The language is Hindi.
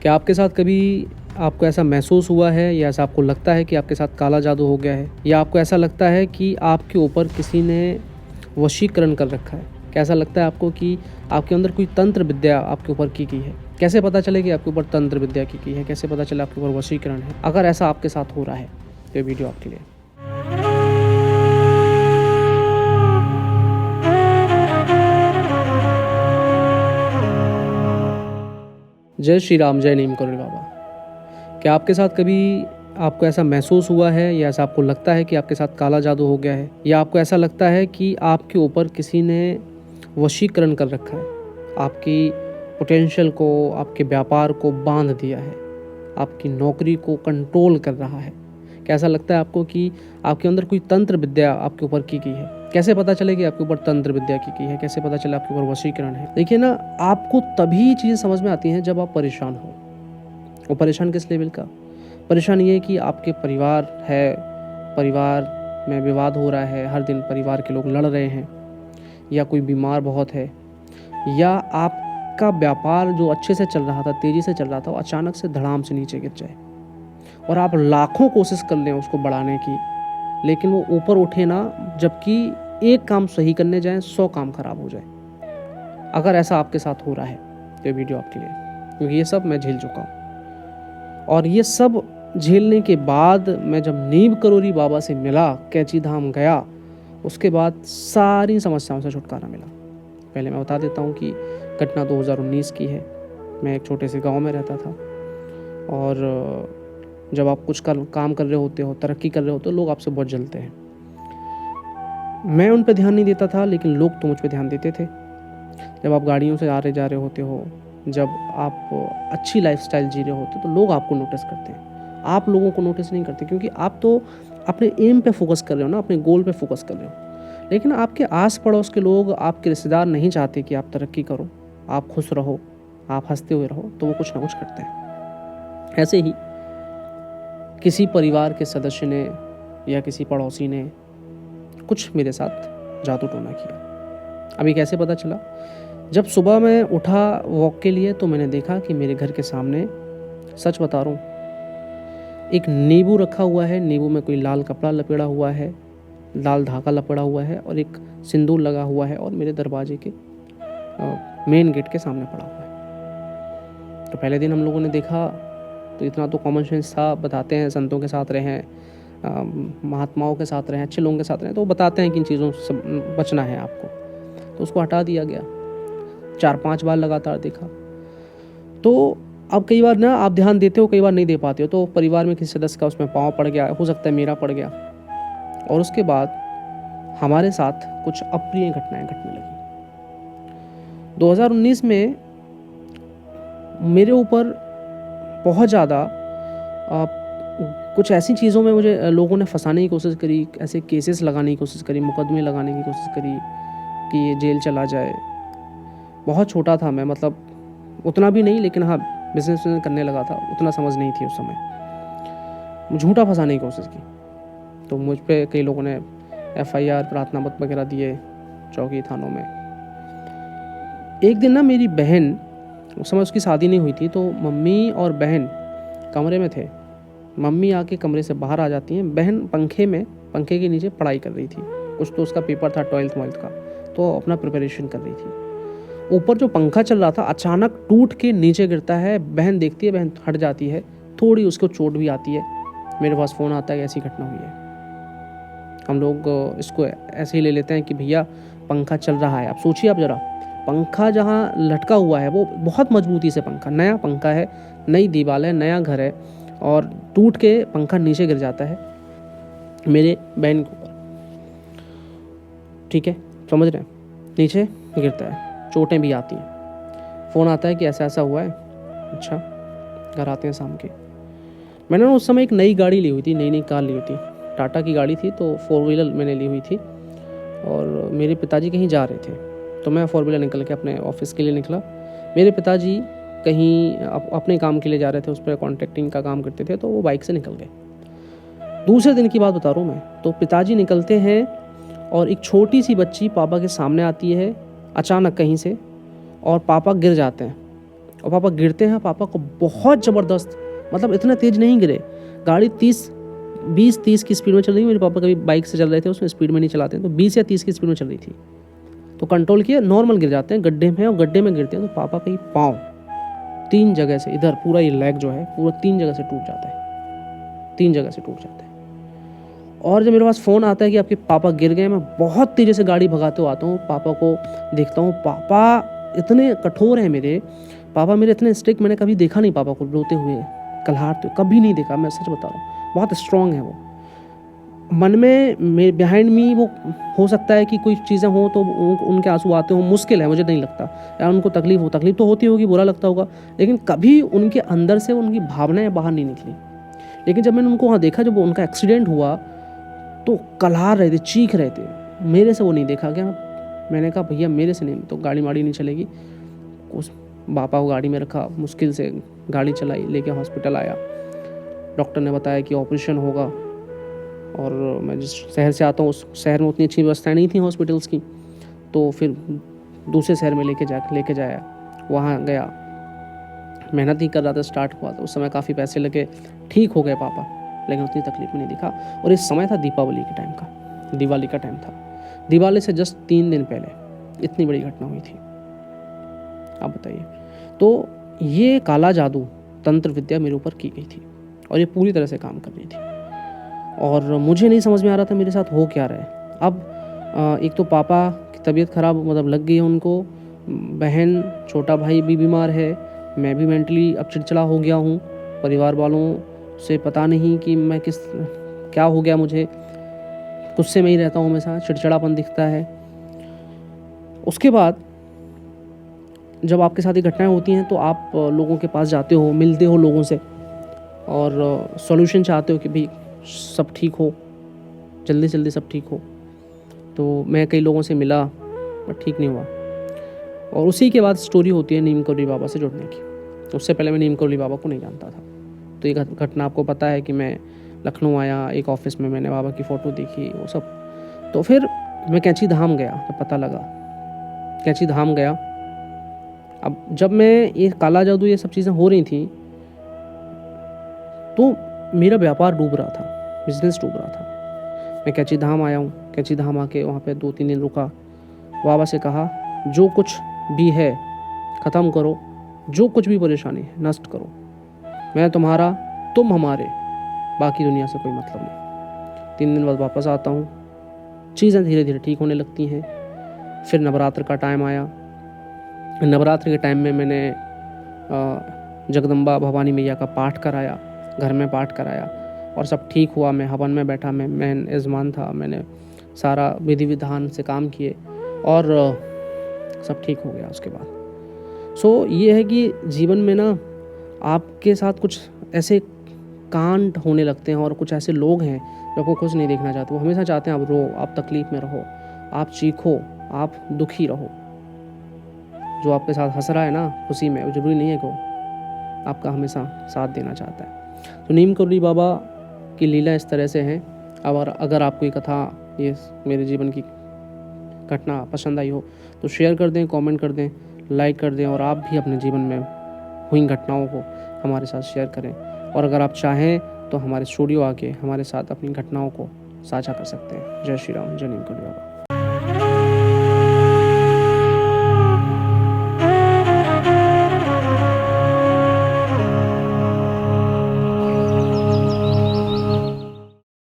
क्या आपके साथ कभी आपको ऐसा महसूस हुआ है या ऐसा आपको लगता है कि आपके साथ काला जादू हो गया है, या आपको ऐसा लगता है कि आपके ऊपर किसी ने वशीकरण कर रखा है? कैसा लगता है आपको कि आपके अंदर कोई तंत्र विद्या आपके ऊपर की गई है? कैसे पता चले कि आपके ऊपर तंत्र विद्या की गई है? कैसे पता चले आपके ऊपर वशीकरण है? अगर ऐसा आपके साथ हो रहा है तो ये वीडियो आपके लिए। जय श्री राम, जय नीम करोड़ बाबा। क्या आपके साथ कभी आपको ऐसा महसूस हुआ है या ऐसा आपको लगता है कि आपके साथ काला जादू हो गया है, या आपको ऐसा लगता है कि आपके ऊपर किसी ने वशीकरण कर रखा है? आपकी पोटेंशियल को, आपके व्यापार को बांध दिया है, आपकी नौकरी को कंट्रोल कर रहा है। कैसा लगता है आपको कि आपके अंदर कोई तंत्र विद्या आपके ऊपर की गई है? कैसे पता चले कि आपके ऊपर तंत्र विद्या की गई है? कैसे पता चले आपके ऊपर वशीकरण है? देखिए ना, आपको तभी चीज़ें समझ में आती हैं जब आप परेशान हो। और परेशान किस लेवल का? परेशान ये है कि आपके परिवार है, परिवार में विवाद हो रहा है, हर दिन परिवार के लोग लड़ रहे हैं, या कोई बीमार बहुत है, या आपका व्यापार जो अच्छे से चल रहा था, तेज़ी से चल रहा था, वो अचानक से धड़ाम से नीचे गिर जाए और आप लाखों कोशिश कर लें उसको बढ़ाने की, लेकिन वो ऊपर उठे ना, जबकि एक काम सही करने जाएं 100 काम खराब हो जाए। अगर ऐसा आपके साथ हो रहा है तो ये वीडियो आपके लिए, क्योंकि ये सब मैं झेल चुका हूँ। और ये सब झेलने के बाद मैं जब नीम करोड़ी बाबा से मिला, कैची धाम गया, उसके बाद सारी समस्याओं से छुटकारा मिला। पहले मैं बता देता हूँ कि घटना 2019 की है। मैं एक छोटे से गांव में रहता था, और जब आप कुछ काम कर रहे होते हो, तरक्की कर रहे होते हो, लोग आपसे बहुत जलते हैं। मैं उन पर ध्यान नहीं देता था, लेकिन लोग तो मुझ पर ध्यान देते थे। जब आप गाड़ियों से आ रहे जा रहे होते हो, जब आप अच्छी लाइफस्टाइल जी रहे होते हो, तो लोग आपको नोटिस करते हैं। आप लोगों को नोटिस नहीं करते, क्योंकि आप तो अपने एम पे फोकस कर रहे हो ना, अपने गोल पे फोकस कर रहे हो। लेकिन आपके आस पड़ोस के लोग, आपके रिश्तेदार नहीं चाहते कि आप तरक्की करो, आप खुश रहो, आप हंसते हुए रहो, तो वो कुछ ना कुछ करते हैं। ऐसे ही किसी परिवार के सदस्य ने या किसी पड़ोसी ने कुछ मेरे साथ जादू टोना किया। अभी कैसे पता चला? जब सुबह मैं उठा वॉक के लिए, तो मैंने देखा कि मेरे घर के सामने, सच बता रहा हूँ, एक नींबू रखा हुआ है। नींबू में कोई लाल कपड़ा लपेड़ा हुआ है, लाल धागा लपेड़ा हुआ है, और एक सिंदूर लगा हुआ है, और मेरे दरवाजे के मेन गेट के सामने पड़ा हुआ है। तो पहले दिन हम लोगों ने देखा, तो इतना तो कॉमन सेंस था। बताते हैं संतों के साथ रहें, महात्माओं के साथ रहें, अच्छे लोगों के साथ रहें, तो वो बताते हैं कि इन चीज़ों से बचना है आपको। तो उसको हटा दिया गया। 4-5 बार लगातार देखा। तो अब कई बार ना आप ध्यान देते हो, कई बार नहीं दे पाते हो, तो परिवार में किसी सदस्य का उसमें पाँव पड़ गया, हो सकता है मेरा पड़ गया। और उसके बाद हमारे साथ कुछ अप्रिय घटनाएं घटने लगी। 2019 में मेरे ऊपर बहुत ज़्यादा कुछ ऐसी चीज़ों में मुझे लोगों ने फंसाने की कोशिश करी, ऐसे केसेस लगाने की कोशिश करी, मुकदमे लगाने की कोशिश करी कि ये जेल चला जाए। बहुत छोटा था मैं, मतलब उतना भी नहीं, लेकिन हाँ, बिजनेस करने लगा था, उतना समझ नहीं थी उस समय। झूठा फंसाने की कोशिश की, तो मुझ पे कई लोगों ने FIR, प्रार्थना पत्र वगैरह दिए चौकी थानों में। एक दिन ना मेरी बहन, उस समय उसकी शादी नहीं हुई थी, तो मम्मी और बहन कमरे में थे। मम्मी आके कमरे से बाहर आ जाती हैं, बहन पंखे के नीचे पढ़ाई कर रही थी। कुछ तो उसका पेपर था 12th का, तो अपना प्रिपरेशन कर रही थी। ऊपर जो पंखा चल रहा था अचानक टूट के नीचे गिरता है। बहन देखती है, बहन हट जाती है, थोड़ी उसको चोट भी आती है। मेरे पास फ़ोन आता है, ऐसी घटना हुई है। हम लोग इसको ऐसे ही ले लेते हैं कि भैया पंखा चल रहा है। आप सोचिए, आप ज़रा, पंखा जहाँ लटका हुआ है वो बहुत मजबूती से पंखा, नया पंखा है, नई दीवार है, नया घर है, और टूट के पंखा नीचे गिर जाता है मेरे बहन के ऊपर। ठीक है, समझ रहे हैं? नीचे गिरता है, चोटें भी आती हैं। फ़ोन आता है कि ऐसा ऐसा हुआ है। अच्छा, घर आते हैं शाम के। मैंने उस समय एक नई गाड़ी ली हुई थी, नई कार ली हुई थी, टाटा की गाड़ी थी, तो 4 व्हीलर मैंने ली हुई थी। और मेरे पिताजी कहीं जा रहे थे, तो मैं 4 व्हीलर निकल के अपने ऑफिस के लिए निकला। मेरे पिताजी कहीं अपने काम के लिए जा रहे थे, उस पर कॉन्ट्रैक्टिंग का काम करते थे, तो वो बाइक से निकल गए। दूसरे दिन की बात बता रहा हूँ मैं। तो पिताजी निकलते हैं, और एक छोटी सी बच्ची पापा के सामने आती है अचानक कहीं से, और पापा गिर जाते हैं। और पापा गिरते हैं, पापा को बहुत ज़बरदस्त, मतलब इतना तेज़ नहीं गिरे, गाड़ी 20-30 की स्पीड में चल रही है, मेरे पापा कभी बाइक से चल रहे थे, उसमें स्पीड में नहीं चलाते हैं, तो 20 या 30 की स्पीड में चल रही थी, तो कंट्रोल किया, नॉर्मल गिर जाते हैं, गड्ढे में, और गड्ढे में गिरते हैं तो पापा का ही पाँव 3 जगह से, इधर पूरा ये लेग जो है पूरा 3 जगह से टूट जाता है, 3 जगह से टूट जाता है। और जब मेरे पास फ़ोन आता है कि आपके पापा गिर गए, मैं बहुत तेज़ी से गाड़ी भगाते हुए आता हूँ, पापा को देखता हूँ, पापा इतने कठोर हैं मेरे, पापा मेरे इतने स्ट्रिक्ट, मैंने कभी देखा नहीं पापा को रोते हुए, कलहारते हुए, कभी नहीं देखा, मैं सच बता रहा हूँ, बहुत स्ट्रॉन्ग है वो। मन में मेरे बिहाइंड मी वो हो सकता है कि कोई चीज़ें हों तो उनके आंसू आते हों, मुश्किल है, मुझे नहीं लगता, या उनको तकलीफ तो होती होगी, बुरा लगता होगा, लेकिन कभी उनके अंदर से उनकी भावनाएं बाहर नहीं निकली। लेकिन जब मैंने उनको वहाँ देखा, जब उनका एक्सीडेंट हुआ तो कलहार रहे थे, चीख रहे थे, मेरे से वो नहीं देखा गया। मैंने कहा भैया मेरे से नहीं, तो गाड़ी माड़ी नहीं चलेगी, उस पापा को गाड़ी में रखा, मुश्किल से गाड़ी चलाई, लेके हॉस्पिटल आया, डॉक्टर ने बताया कि ऑपरेशन होगा। और मैं जिस शहर से आता हूँ उस शहर में उतनी अच्छी व्यवस्थाएं नहीं थी हॉस्पिटल्स की, तो फिर दूसरे शहर में लेके जाया, वहाँ गया, मेहनत ही कर रहा था, स्टार्ट हुआ था, उस समय काफ़ी पैसे लगे, ठीक हो गए पापा, लेकिन उतनी तकलीफ में नहीं दिखा। और इस समय था दिवाली का टाइम था, दिवाली से जस्ट 3 दिन पहले इतनी बड़ी घटना हुई थी, आप बताइए। तो ये काला जादू, तंत्र विद्या मेरे ऊपर की गई थी, और ये पूरी तरह से काम कर रही थी, और मुझे नहीं समझ में आ रहा था मेरे साथ हो क्या रहा है। अब एक तो पापा की तबीयत ख़राब, मतलब लग गई है उनको, बहन, छोटा भाई भी बीमार है, मैं भी मेंटली अब चिड़चिड़ा हो गया हूँ, परिवार वालों से पता नहीं कि मैं क्या हो गया, मुझे गुस्से में ही रहता हूँ हमेशा, चिड़चिड़ापन दिखता है। उसके बाद जब आपके साथ ये घटनाएं होती हैं तो आप लोगों के पास जाते हो, मिलते हो लोगों से, और सॉल्यूशन चाहते हो कि भाई सब ठीक हो, जल्दी से जल्दी सब ठीक हो। तो मैं कई लोगों से मिला बट ठीक नहीं हुआ, और उसी के बाद स्टोरी होती है नीम करौली बाबा से जुड़ने की। उससे पहले मैं नीम करौली बाबा को नहीं जानता था। तो ये घटना आपको पता है कि मैं लखनऊ आया, एक ऑफिस में मैंने बाबा की फ़ोटो देखी, वो सब। तो फिर मैं कैंची धाम गया, जब पता लगा, कैंची धाम गया। अब जब मैं ये काला जादू ये सब चीज़ें हो रही थी तो मेरा व्यापार डूब रहा था, बिजनेस डूब रहा था। मैं कैंची धाम आया हूँ, कैंची धाम आके वहाँ पे 2-3 दिन रुका, बाबा से कहा जो कुछ भी है ख़त्म करो, जो कुछ भी परेशानी है नष्ट करो, मैं तुम्हारा, तुम हमारे, बाकी दुनिया से कोई मतलब नहीं। 3 दिन बाद वापस आता हूँ, चीज़ें धीरे धीरे ठीक होने लगती हैं। फिर नवरात्र का टाइम आया, नवरात्र के टाइम में मैंने जगदम्बा भवानी मैया का पाठ कराया, घर में पाठ कराया, और सब ठीक हुआ। मैं हवन में बैठा, मैं मेन यजमान था, मैंने सारा विधि विधान से काम किए, और सब ठीक हो गया उसके बाद। सो ये है कि जीवन में ना आपके साथ कुछ ऐसे कांड होने लगते हैं, और कुछ ऐसे लोग हैं जो आपको खुश नहीं देखना चाहते, वो हमेशा चाहते हैं आप रो, आप तकलीफ़ में रहो, आप चीखो, आप दुखी रहो। जो आपके साथ हंस रहा है ना खुशी में, वो ज़रूरी नहीं है कि वो आपका हमेशा साथ देना चाहता है। तो नीम करौली बाबा की लीला इस तरह से है। और अगर आपको ये कथा, ये मेरे जीवन की घटना पसंद आई हो तो शेयर कर दें, कमेंट कर दें, लाइक कर दें, और आप भी अपने जीवन में हुई घटनाओं को हमारे साथ शेयर करें। और अगर आप चाहें तो हमारे स्टूडियो आके हमारे साथ अपनी घटनाओं को साझा कर सकते हैं। जय श्री राम, जय नीम करौली बाबा।